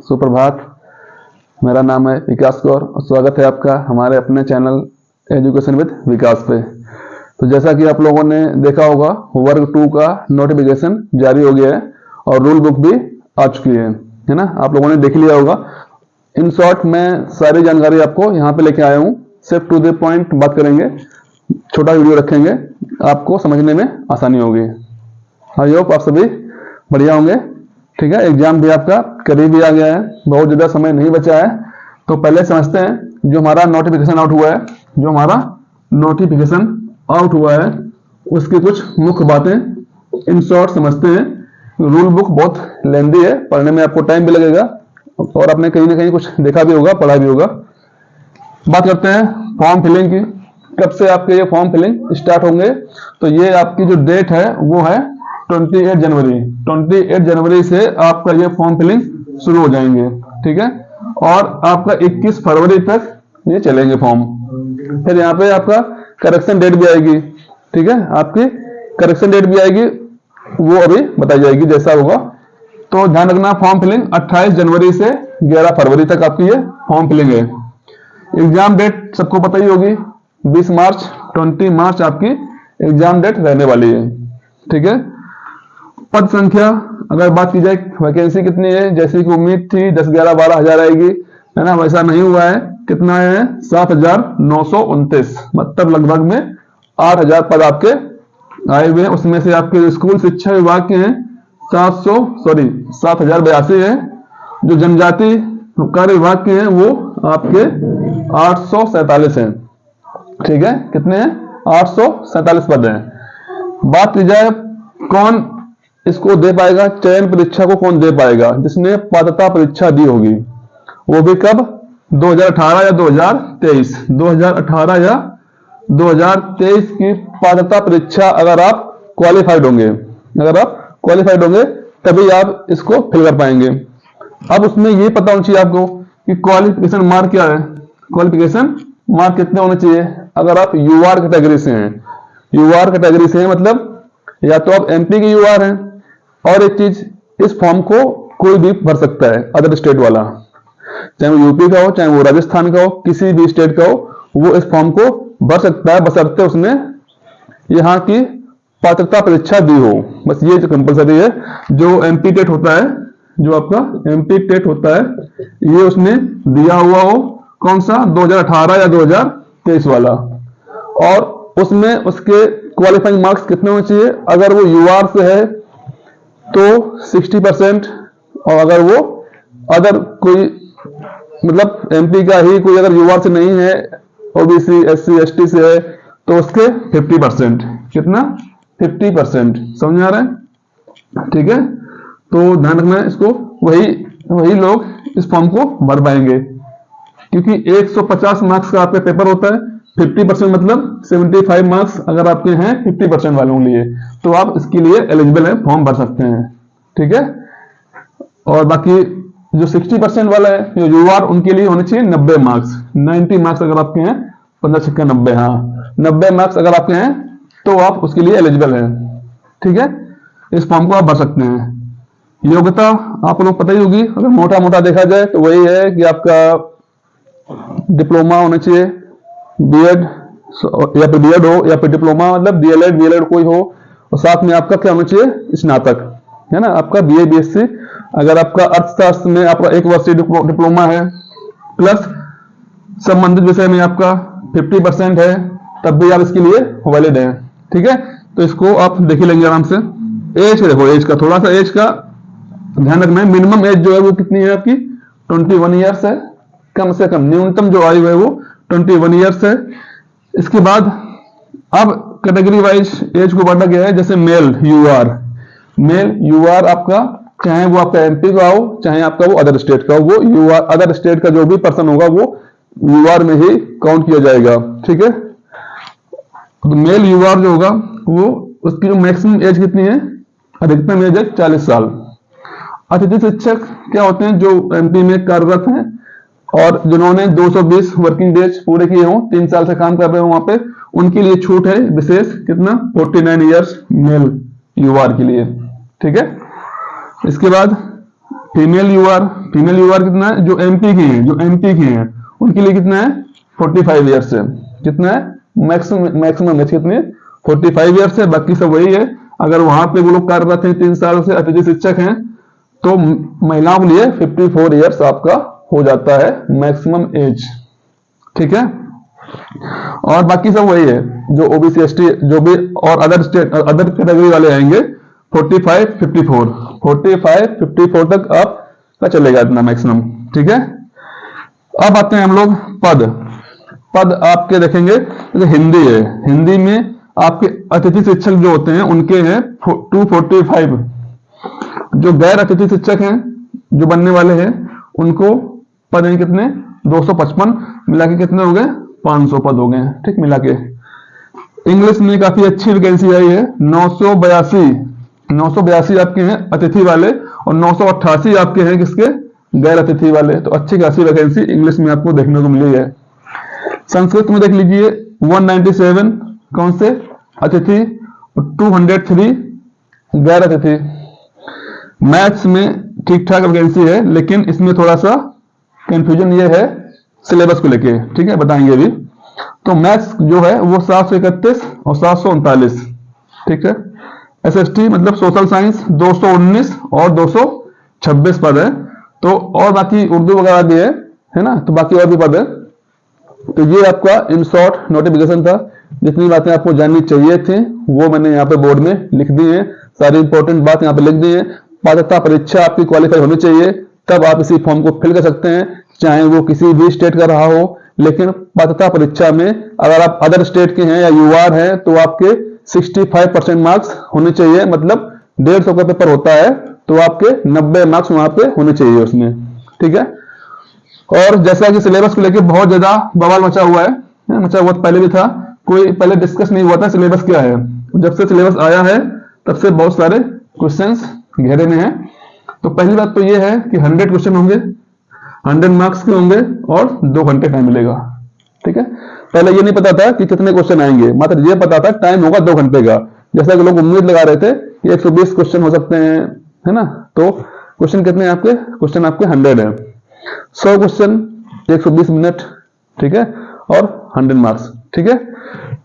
सुप्रभात। मेरा नाम है विकास कौर और स्वागत है आपका हमारे अपने चैनल एजुकेशन विद विकास पे। तो जैसा कि आप लोगों ने देखा होगा, वर्ग 2 का नोटिफिकेशन जारी हो गया है और रूल बुक भी आ चुकी है ना। आप लोगों ने देख लिया होगा। इन शॉर्ट मैं सारी जानकारी आपको यहाँ पे लेके आया हूँ। सिर्फ टू द पॉइंट बात करेंगे, छोटा वीडियो रखेंगे, आपको समझने में आसानी होगी। आई होप आप सभी बढ़िया होंगे। ठीक है, एग्जाम भी आपका करीब ही आ गया है, बहुत ज़्यादा समय नहीं बचा है। तो पहले समझते हैं जो हमारा नोटिफिकेशन आउट हुआ है, उसकी कुछ मुख्य बातें इन शॉर्ट समझते हैं। रूल बुक बहुत लेंदी है, पढ़ने में आपको टाइम भी लगेगा और आपने कहीं ना कहीं कुछ देखा भी होगा, पढ़ा भी होगा। बात करते हैं फॉर्म फिलिंग की। कब से आपके ये फॉर्म फिलिंग स्टार्ट होंगे? तो ये आपकी जो डेट है वो है 28 जनवरी। 28 जनवरी से आपका ये फॉर्म फिलिंग शुरू हो जाएंगे। ठीक है, और आपका 21 फरवरी तक ये चलेंगे फॉर्म। फिर यहाँ पे आपका करेक्शन डेट भी आएगी। ठीक है, आपकी करेक्शन डेट भी आएगी, वो अभी बताई जाएगी जैसा होगा। तो ध्यान रखना, फॉर्म फिलिंग 28 जनवरी से 11 फरवरी तक आपकी ये फॉर्म फिलिंग है। एग्जाम डेट सबको पता ही होगी, 20 मार्च 20 मार्च आपकी एग्जाम डेट रहने वाली है। ठीक है, पद संख्या अगर बात की जाए, वैकेंसी कितनी है? जैसी कि उम्मीद थी 10, 11, 12 हजार आएगी, है ना, वैसा नहीं हुआ है। कितना है? 7,929, मतलब लगभग में 8,000 पद आपके आए हुए हैं। उसमें से आपके स्कूल शिक्षा विभाग के हैं 7,082 है। जो जनजाति कार्य विभाग के हैं वो आपके 847 हैं। ठीक है, कितने हैं? 847 पद हैं। बात की जाए कौन इसको दे पाएगा, चयन परीक्षा को कौन दे पाएगा? जिसने पात्रता परीक्षा दी होगी, वो भी कब? 2018 या 2023। 2018 या 2023 की पात्रता परीक्षा अगर आप क्वालिफाइड होंगे, तभी आप इसको फिल कर पाएंगे। अब उसमें ये पता होना चाहिए आपको कि क्वालिफिकेशन मार्क क्या है। क्वालिफिकेशन मार्क कितने होने चाहिए? अगर आप यूआर कैटेगरी से हैं, मतलब या तो आप एमपी के यूआर हैं, और एक चीज, इस फॉर्म को कोई भी भर सकता है अदर स्टेट वाला, चाहे वो यूपी का हो, चाहे वो राजस्थान का हो, किसी भी स्टेट का हो, वो इस फॉर्म को भर सकता है, बशर्ते उसने यहाँ की पात्रता परीक्षा दी हो। बस ये जो कंपलसरी है। जो एमपी टेट होता है, जो आपका एमपी टेट होता है, ये उसने दिया हुआ हो। कौन सा? 2018 या 2023 वाला। और उसमें उसके क्वालिफाइंग मार्क्स कितने होने चाहिए? अगर वो यूआर से है तो 60%, और अगर वो अदर कोई, मतलब एमपी का ही कोई अगर यूआर से नहीं है, ओबीसी, एससी, एसटी से है, तो उसके 50%। कितना? 50%। समझ में आ रहा है? ठीक है, तो ध्यान रखना है इसको। वही लोग इस फॉर्म को भर पाएंगे, क्योंकि 150 मार्क्स का आपका पेपर होता है। 50% मतलब 75 मार्क्स अगर आपके हैं 50% वालों के लिए, तो आप इसके लिए एलिजिबल है, फॉर्म भर सकते हैं। ठीक है, और बाकी जो 60% वाला है, जो यूआर, उनके लिए होने चाहिए 90 मार्क्स। 90 मार्क्स अगर आपके हैं, 15 छक्का 90, हाँ 90 मार्क्स अगर आपके हैं तो आप उसके लिए एलिजिबल है। ठीक है, इस फॉर्म को आप भर सकते हैं। योग्यता आप लोग पता ही होगी, अगर मोटा मोटा देखा जाए तो वही है कि आपका डिप्लोमा होना चाहिए, बीएड या फिर बीएड हो, या फिर डिप्लोमा मतलब डीएलएड कोई हो, और साथ में आपका क्या होना चाहिए? स्नातक, है ना, आपका बीए बीएससी। अगर आपका अर्थशास्त्र में आपका 1 वर्षीय डिप्लोमा है, प्लस संबंधित विषय में आपका 50% है, तब भी आप इसके लिए वैलिड है। ठीक है, तो इसको आप देख ही लेंगे आराम से। एज देखो, एज का थोड़ा सा एज का ध्यान रखना है। मिनिमम एज जो है वो कितनी है आपकी? 21 ईयर्स है। कम से कम न्यूनतम जो आयु है वो 21 ईयर्स है। इसके बाद अब कैटेगरी वाइज एज को बांटा गया है। जैसे मेल यूआर आपका, चाहे वो आपका एमपी का हो, चाहे आपका वो अदर स्टेट का हो, वो यूआर अदर स्टेट का जो भी पर्सन होगा वो यूआर में ही काउंट किया जाएगा। ठीक है, तो मेल यूआर जो होगा वो, उसकी जो मैक्सिमम एज कितनी है? अधिकतम एज है 40 साल। अतिथि शिक्षक क्या होते हैं? जो एमपी में कार्यरत हैं और जिन्होंने 220 वर्किंग डेज पूरे किए हों, 3 साल से काम कर रहे हो वहां पे, उनके लिए छूट है विशेष। कितना? 49 ईयर्स मेल यूआर के लिए। ठीक है, इसके बाद फीमेल यूआर कितना है, जो एमपी की हैं, उनके लिए कितना है 45 ईयर्स है। कितना है मैक्सिमम एज कितनी है 45 ईयर्स है। बाकी सब वही है। अगर वहां पे वो लोग कार्यरत हैं 3 साल से, अतिथि शिक्षक हैं, तो महिलाओं के लिए 54 ईयर्स आपका हो जाता है मैक्सिमम एज। ठीक है, और बाकी सब वही है, जो ओबीसी एसटी जो भी और अदर कैटेगरी वाले आएंगे 45-54 तक आपका चलेगा इतना मैक्सिमम। ठीक है, अब आते हैं हम लोग पद आपके देखेंगे। जैसे हिंदी है, हिंदी में आपके अतिथि शिक्षक जो होते हैं उनके हैं 245। जो गैर अतिथि शिक्षक हैं जो बनने वाले हैं उनको पद हैं कितने 255, मिला के कितने हो गए 500 पद हो गए। ठीक, मिला के। इंग्लिश में काफी अच्छी वैकेंसी आई है, 982 आपके हैं अतिथि वाले और 988 आपके हैं किसके गैर अतिथि वाले। तो अच्छी खासी वैकेंसी इंग्लिश में आपको देखने को मिली है। संस्कृत में देख लीजिए 197 कौन से अतिथि और 203 गैर अतिथि। मैथ्स में ठीक ठाक वैकेंसी है, लेकिन इसमें थोड़ा सा कंफ्यूजन ये है सिलेबस को लेके। ठीक है, बताएंगे अभी। तो मैथ्स जो है वो 731 और 739। ठीक है, एसएसटी मतलब सोशल साइंस 219 और 226 पद है। तो और बाकी उर्दू वगैरह भी है ना, तो बाकी और भी पद है। तो ये आपका इन शॉर्ट नोटिफिकेशन था। जितनी बातें आपको जाननी चाहिए थी वो मैंने यहाँ पे बोर्ड में लिख दी है। सारी इंपॉर्टेंट बात यहाँ पे लिख दी है। पात्रता परीक्षा आपकी क्वालिफाई होनी चाहिए, तब आप इसी फॉर्म को फिल कर सकते हैं, चाहे वो किसी भी स्टेट का रहा हो। लेकिन पात्रता परीक्षा में अगर आप अदर स्टेट के हैं या यूआर हैं तो आपके 65% मार्क्स होने चाहिए। मतलब 150 का पेपर होता है तो आपके 90 मार्क्स वहां पे होने चाहिए उसमें। ठीक है, और जैसा कि सिलेबस को लेकर बहुत ज्यादा बवाल मचा हुआ है, मचा हुआ पहले भी था, कोई पहले डिस्कस नहीं हुआ था सिलेबस क्या है। जब से सिलेबस आया है तब से बहुत सारे क्वेश्चंस घेरे में हैं। तो पहली बात तो ये है कि 100 क्वेश्चन होंगे, 100 मार्क्स के होंगे और 2 घंटे टाइम मिलेगा। ठीक है, पहले ये नहीं पता था कि कितने क्वेश्चन आएंगे, मात्र ये पता था टाइम होगा 2 घंटे का। जैसा कि लोग उम्मीद लगा रहे थे कि 120 क्वेश्चन हो सकते हैं, है ना। तो क्वेश्चन कितने हैं आपके, क्वेश्चन आपके 100 है। 100 क्वेश्चन 120 मिनट। ठीक है, और 100 मार्क्स। ठीक है,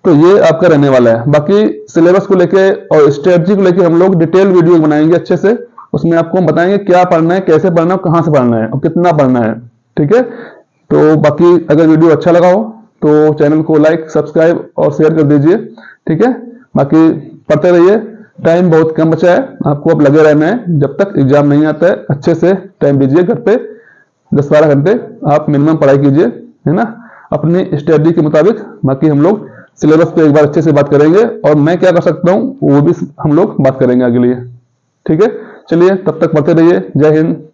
तो ये आपका रहने वाला है। बाकी सिलेबस को लेके और स्ट्रेटजी को लेके हम लोग डिटेल वीडियो बनाएंगे अच्छे से। उसमें आपको हम बताएंगे क्या पढ़ना है, कैसे पढ़ना है, कहां से पढ़ना है और कितना पढ़ना है। ठीक है, तो बाकी अगर वीडियो अच्छा लगा हो तो चैनल को लाइक, सब्सक्राइब और शेयर कर दीजिए। ठीक है, बाकी पढ़ते रहिए, टाइम बहुत कम बचा है, आपको अब लगे रहना है जब तक एग्जाम नहीं आता है। अच्छे से टाइम दीजिए, घर पे 10-12 घंटे आप मिनिमम पढ़ाई कीजिए, है ना, अपनी स्टडी के मुताबिक। बाकी हम लोग सिलेबस पे एक बार अच्छे से बात करेंगे और मैं क्या कर सकता हूँ वो भी हम लोग बात करेंगे आगे लिए। ठीक है, चलिए तब तक पढ़ते रहिए। जय हिंद।